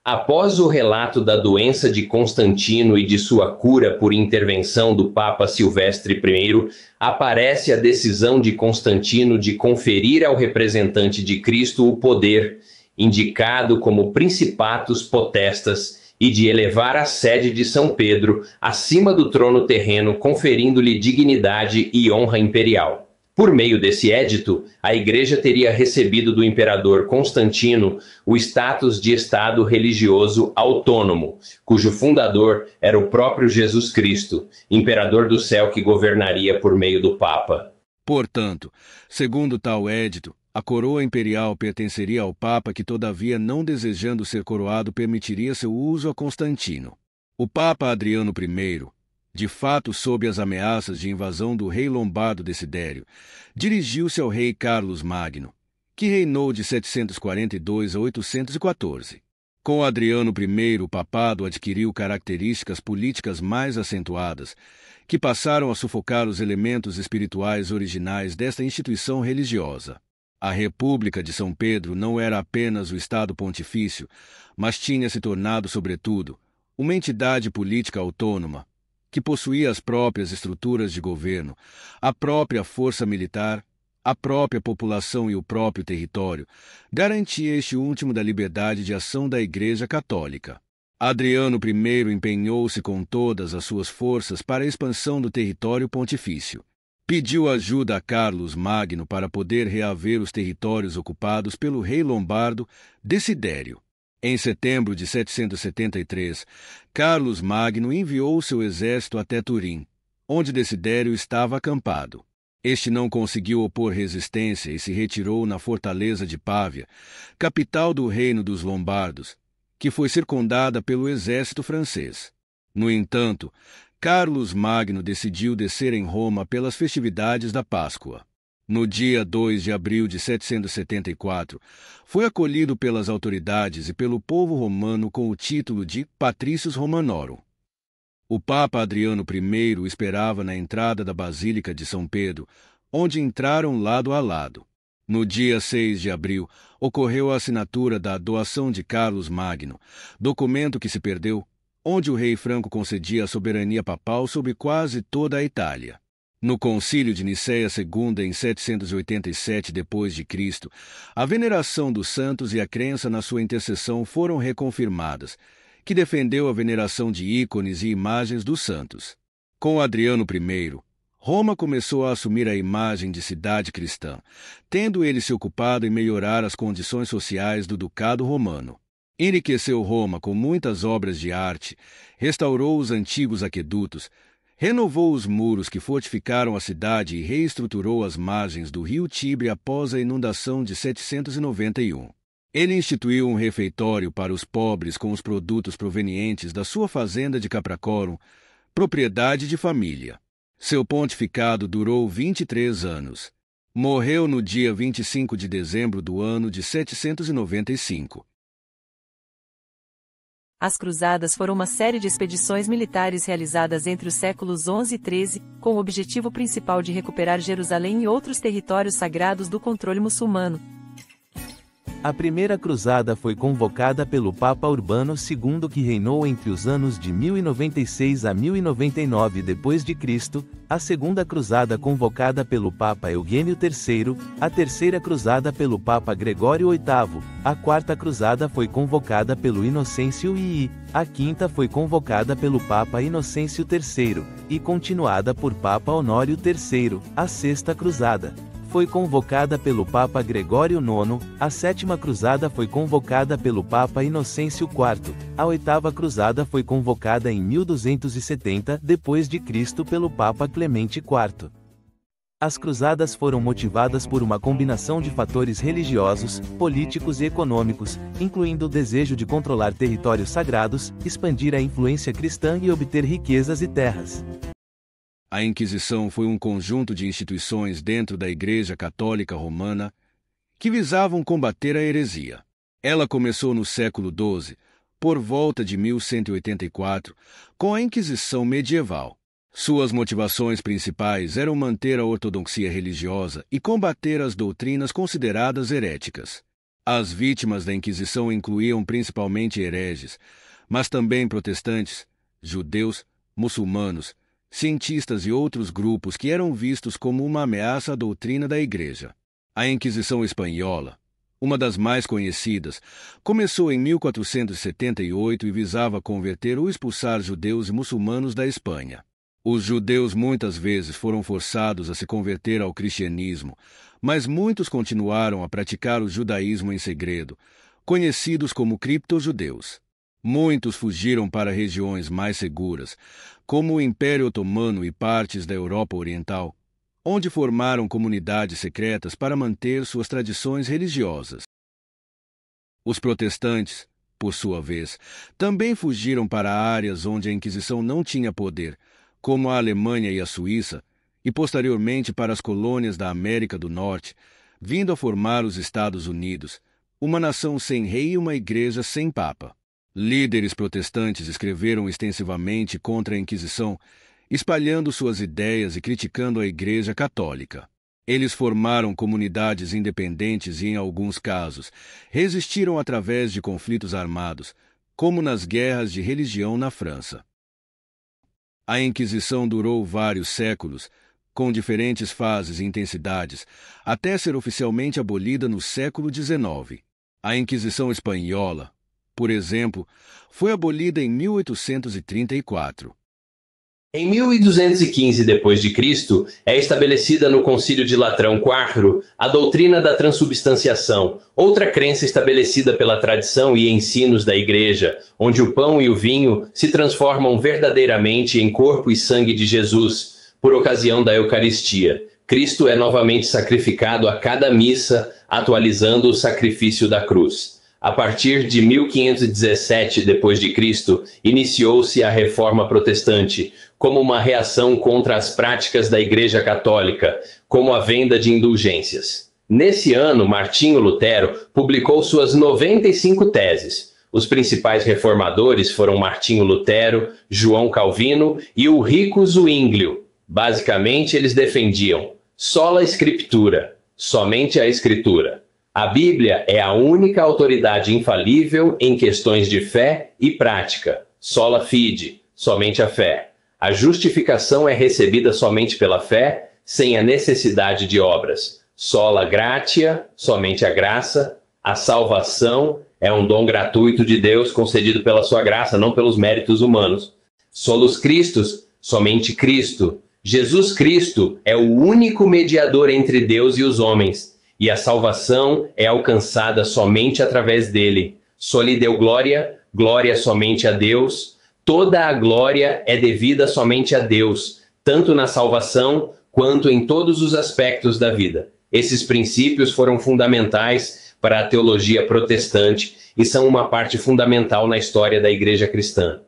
Após o relato da doença de Constantino e de sua cura por intervenção do Papa Silvestre I, aparece a decisão de Constantino de conferir ao representante de Cristo o poder, indicado como Principatus Potestas, e de elevar a sede de São Pedro acima do trono terreno, conferindo-lhe dignidade e honra imperial. Por meio desse édito, a Igreja teria recebido do imperador Constantino o status de Estado religioso autônomo, cujo fundador era o próprio Jesus Cristo, imperador do céu que governaria por meio do Papa. Portanto, segundo tal édito, a coroa imperial pertenceria ao Papa que, todavia, não desejando ser coroado, permitiria seu uso a Constantino. O Papa Adriano I, de fato sob as ameaças de invasão do rei lombardo Desidério, dirigiu-se ao rei Carlos Magno, que reinou de 742 a 814. Com Adriano I, o papado adquiriu características políticas mais acentuadas, que passaram a sufocar os elementos espirituais originais desta instituição religiosa. A República de São Pedro não era apenas o Estado pontifício, mas tinha se tornado, sobretudo, uma entidade política autônoma, que possuía as próprias estruturas de governo, a própria força militar, a própria população e o próprio território, garantia este último da liberdade de ação da Igreja Católica. Adriano I empenhou-se com todas as suas forças para a expansão do território pontifício. Pediu ajuda a Carlos Magno para poder reaver os territórios ocupados pelo rei lombardo Desidério. Em setembro de 773, Carlos Magno enviou seu exército até Turim, onde Desidério estava acampado. Este não conseguiu opor resistência e se retirou na fortaleza de Pávia, capital do reino dos Lombardos, que foi circundada pelo exército francês. No entanto, Carlos Magno decidiu descer em Roma pelas festividades da Páscoa. No dia 2 de abril de 774, foi acolhido pelas autoridades e pelo povo romano com o título de Patricius Romanorum. O Papa Adriano I o esperava na entrada da Basílica de São Pedro, onde entraram lado a lado. No dia 6 de abril, ocorreu a assinatura da doação de Carlos Magno, documento que se perdeu, onde o rei Franco concedia a soberania papal sobre quase toda a Itália. No Concílio de Nicéia II, em 787 d.C., a veneração dos santos e a crença na sua intercessão foram reconfirmadas, que defendeu a veneração de ícones e imagens dos santos. Com Adriano I, Roma começou a assumir a imagem de cidade cristã, tendo ele se ocupado em melhorar as condições sociais do Ducado Romano. Enriqueceu Roma com muitas obras de arte, restaurou os antigos aquedutos, renovou os muros que fortificaram a cidade e reestruturou as margens do rio Tibre após a inundação de 791. Ele instituiu um refeitório para os pobres com os produtos provenientes da sua fazenda de Capracorum, propriedade de família. Seu pontificado durou 23 anos. Morreu no dia 25 de dezembro do ano de 795. As Cruzadas foram uma série de expedições militares realizadas entre os séculos XI e XIII, com o objetivo principal de recuperar Jerusalém e outros territórios sagrados do controle muçulmano. A primeira cruzada foi convocada pelo Papa Urbano II, que reinou entre os anos de 1096 a 1099 d.C., a segunda cruzada convocada pelo Papa Eugênio III, a terceira cruzada pelo Papa Gregório VIII, a quarta cruzada foi convocada pelo Inocêncio II, a quinta foi convocada pelo Papa Inocêncio III, e continuada por Papa Honório III, a sexta cruzada foi convocada pelo Papa Gregório IX, a sétima cruzada foi convocada pelo Papa Inocêncio IV, a oitava cruzada foi convocada em 1270 d.C. pelo Papa Clemente IV. As cruzadas foram motivadas por uma combinação de fatores religiosos, políticos e econômicos, incluindo o desejo de controlar territórios sagrados, expandir a influência cristã e obter riquezas e terras. A Inquisição foi um conjunto de instituições dentro da Igreja Católica Romana que visavam combater a heresia. Ela começou no século XII, por volta de 1184, com a Inquisição medieval. Suas motivações principais eram manter a ortodoxia religiosa e combater as doutrinas consideradas heréticas. As vítimas da Inquisição incluíam principalmente hereges, mas também protestantes, judeus, muçulmanos, cientistas e outros grupos que eram vistos como uma ameaça à doutrina da Igreja. A Inquisição Espanhola, uma das mais conhecidas, começou em 1478 e visava converter ou expulsar judeus e muçulmanos da Espanha. Os judeus muitas vezes foram forçados a se converter ao cristianismo, mas muitos continuaram a praticar o judaísmo em segredo, conhecidos como criptojudeus. Muitos fugiram para regiões mais seguras, como o Império Otomano e partes da Europa Oriental, onde formaram comunidades secretas para manter suas tradições religiosas. Os protestantes, por sua vez, também fugiram para áreas onde a Inquisição não tinha poder, como a Alemanha e a Suíça, e posteriormente para as colônias da América do Norte, vindo a formar os Estados Unidos, uma nação sem rei e uma igreja sem papa. Líderes protestantes escreveram extensivamente contra a Inquisição, espalhando suas ideias e criticando a Igreja Católica. Eles formaram comunidades independentes e, em alguns casos, resistiram através de conflitos armados, como nas guerras de religião na França. A Inquisição durou vários séculos, com diferentes fases e intensidades, até ser oficialmente abolida no século XIX. A Inquisição Espanhola, por exemplo, foi abolida em 1834. Em 1215 d.C., é estabelecida no Concílio de Latrão IV a doutrina da transubstanciação, outra crença estabelecida pela tradição e ensinos da Igreja, onde o pão e o vinho se transformam verdadeiramente em corpo e sangue de Jesus, por ocasião da Eucaristia. Cristo é novamente sacrificado a cada missa, atualizando o sacrifício da cruz. A partir de 1517 d.C., iniciou-se a Reforma Protestante, como uma reação contra as práticas da Igreja Católica, como a venda de indulgências. Nesse ano, Martinho Lutero publicou suas 95 teses. Os principais reformadores foram Martinho Lutero, João Calvino e Ulrico Zwinglio. Basicamente, eles defendiam sola Scriptura, somente a Escritura. A Bíblia é a única autoridade infalível em questões de fé e prática. Sola fide, somente a fé. A justificação é recebida somente pela fé, sem a necessidade de obras. Sola gratia, somente a graça. A salvação é um dom gratuito de Deus concedido pela sua graça, não pelos méritos humanos. Solus Christus, somente Cristo. Jesus Cristo é o único mediador entre Deus e os homens, e a salvação é alcançada somente através dele. Soli Deo glória, glória somente a Deus. Toda a glória é devida somente a Deus, tanto na salvação quanto em todos os aspectos da vida. Esses princípios foram fundamentais para a teologia protestante e são uma parte fundamental na história da Igreja cristã.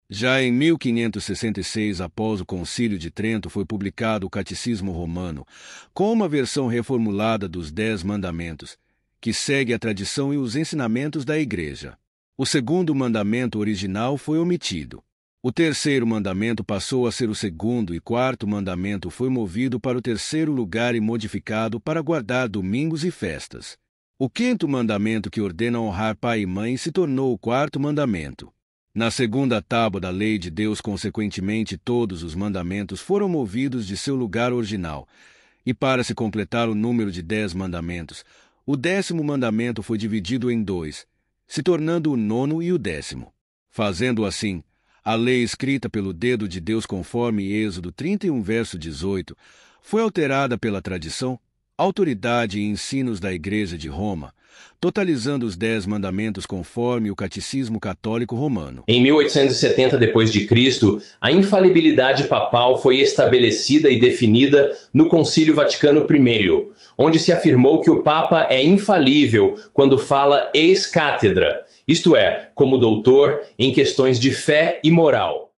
Já em 1566, após o Concílio de Trento, foi publicado o Catecismo Romano, com uma versão reformulada dos 10 Mandamentos, que segue a tradição e os ensinamentos da Igreja. O segundo mandamento original foi omitido. O terceiro mandamento passou a ser o segundo e quarto mandamento foi movido para o terceiro lugar e modificado para guardar domingos e festas. O quinto mandamento, que ordena honrar pai e mãe, se tornou o quarto mandamento. Na segunda tábua da lei de Deus, consequentemente, todos os mandamentos foram movidos de seu lugar original. E para se completar o número de 10 mandamentos, o 10º mandamento foi dividido em 2, se tornando o 9º e o 10º. Fazendo assim, a lei escrita pelo dedo de Deus conforme Êxodo 31, verso 18, foi alterada pela tradição, autoridade e ensinos da Igreja de Roma, totalizando os 10 mandamentos conforme o Catecismo Católico Romano. Em 1870 d.C., a infalibilidade papal foi estabelecida e definida no Concílio Vaticano I, onde se afirmou que o Papa é infalível quando fala ex cátedra, isto é, como doutor em questões de fé e moral.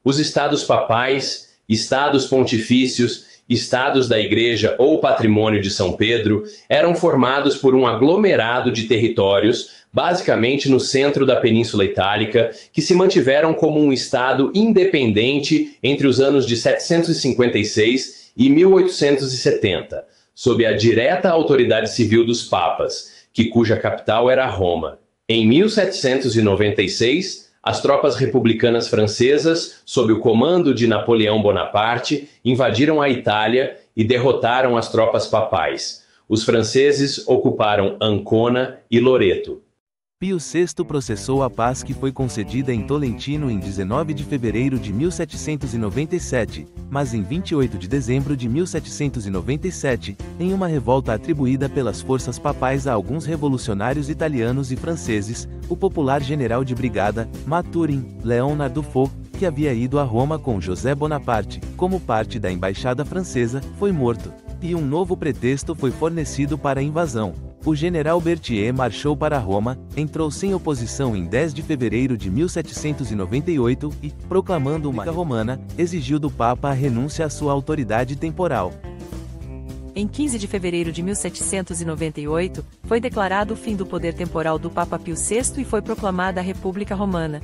Os estados papais, estados pontifícios, estados da Igreja ou patrimônio de São Pedro eram formados por um aglomerado de territórios, basicamente no centro da Península Itálica, que se mantiveram como um estado independente entre os anos de 756 e 1870. sob a direta autoridade civil dos papas, cuja capital era Roma. Em 1796, as tropas republicanas francesas, sob o comando de Napoleão Bonaparte, invadiram a Itália e derrotaram as tropas papais. Os franceses ocuparam Ancona e Loreto. Pio VI processou a paz que foi concedida em Tolentino em 19 de fevereiro de 1797, mas em 28 de dezembro de 1797, em uma revolta atribuída pelas forças papais a alguns revolucionários italianos e franceses, o popular general de brigada, Maturin, Léonard Dufault, que havia ido a Roma com José Bonaparte, como parte da embaixada francesa, foi morto, e um novo pretexto foi fornecido para a invasão. O general Berthier marchou para Roma, entrou sem oposição em 10 de fevereiro de 1798 e, proclamando uma República Romana, exigiu do Papa a renúncia à sua autoridade temporal. Em 15 de fevereiro de 1798, foi declarado o fim do poder temporal do Papa Pio VI e foi proclamada a República Romana.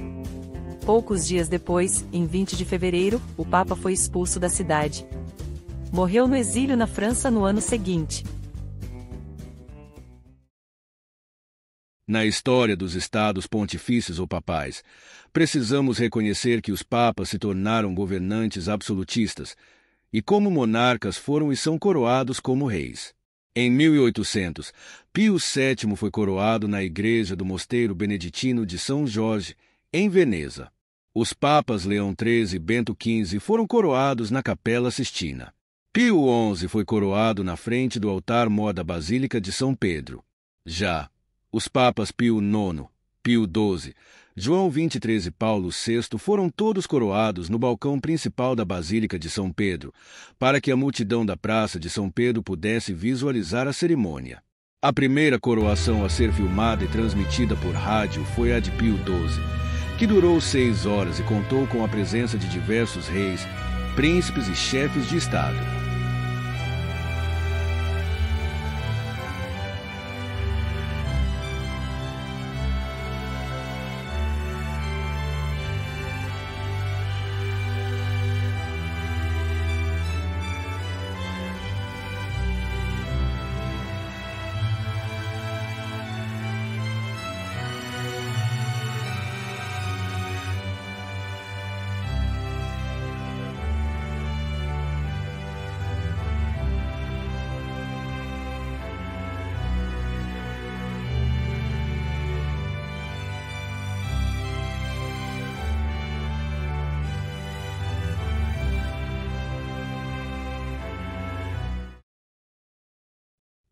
Poucos dias depois, em 20 de fevereiro, o Papa foi expulso da cidade. Morreu no exílio na França no ano seguinte. Na história dos estados pontifícios ou papais, precisamos reconhecer que os papas se tornaram governantes absolutistas, e como monarcas foram e são coroados como reis. Em 1800, Pio VII foi coroado na igreja do Mosteiro Beneditino de São Jorge, em Veneza. Os papas Leão XIII e Bento XV foram coroados na Capela Sistina. Pio XI foi coroado na frente do altar-mor da Basílica de São Pedro. Já os papas Pio IX, Pio XII, João XXIII e Paulo VI foram todos coroados no balcão principal da Basílica de São Pedro, para que a multidão da Praça de São Pedro pudesse visualizar a cerimônia. A primeira coroação a ser filmada e transmitida por rádio foi a de Pio XII, que durou 6 horas e contou com a presença de diversos reis, príncipes e chefes de Estado.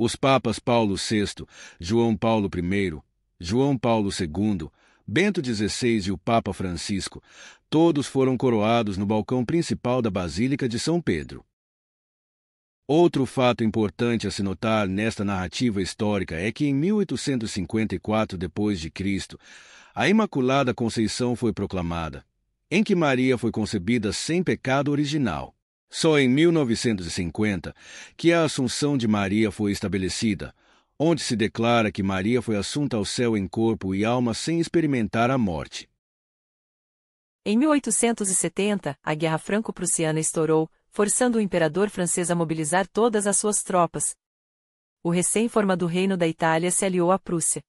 Os papas Paulo VI, João Paulo I, João Paulo II, Bento XVI e o Papa Francisco, todos foram coroados no balcão principal da Basílica de São Pedro. Outro fato importante a se notar nesta narrativa histórica é que em 1854 d.C., a Imaculada Conceição foi proclamada, em que Maria foi concebida sem pecado original. Só em 1950 que a Assunção de Maria foi estabelecida, onde se declara que Maria foi assunta ao céu em corpo e alma sem experimentar a morte. Em 1870, a Guerra Franco-Prussiana estourou, forçando o imperador francês a mobilizar todas as suas tropas. O recém-formado Reino da Itália se aliou à Prússia.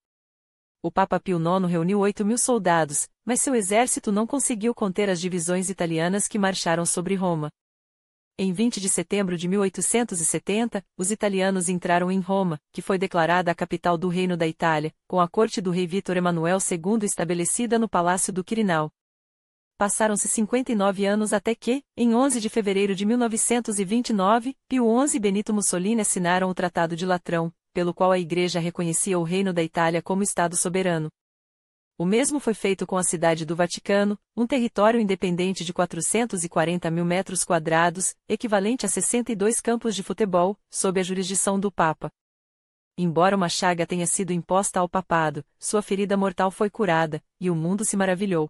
O Papa Pio IX reuniu 8.000 soldados, mas seu exército não conseguiu conter as divisões italianas que marcharam sobre Roma. Em 20 de setembro de 1870, os italianos entraram em Roma, que foi declarada a capital do Reino da Itália, com a corte do rei Vítor Emanuel II estabelecida no Palácio do Quirinal. Passaram-se 59 anos até que, em 11 de fevereiro de 1929, Pio XI e Benito Mussolini assinaram o Tratado de Latrão, pelo qual a Igreja reconhecia o Reino da Itália como Estado soberano. O mesmo foi feito com a cidade do Vaticano, um território independente de 440.000 metros quadrados, equivalente a 62 campos de futebol, sob a jurisdição do Papa. Embora uma chaga tenha sido imposta ao papado, sua ferida mortal foi curada, e o mundo se maravilhou.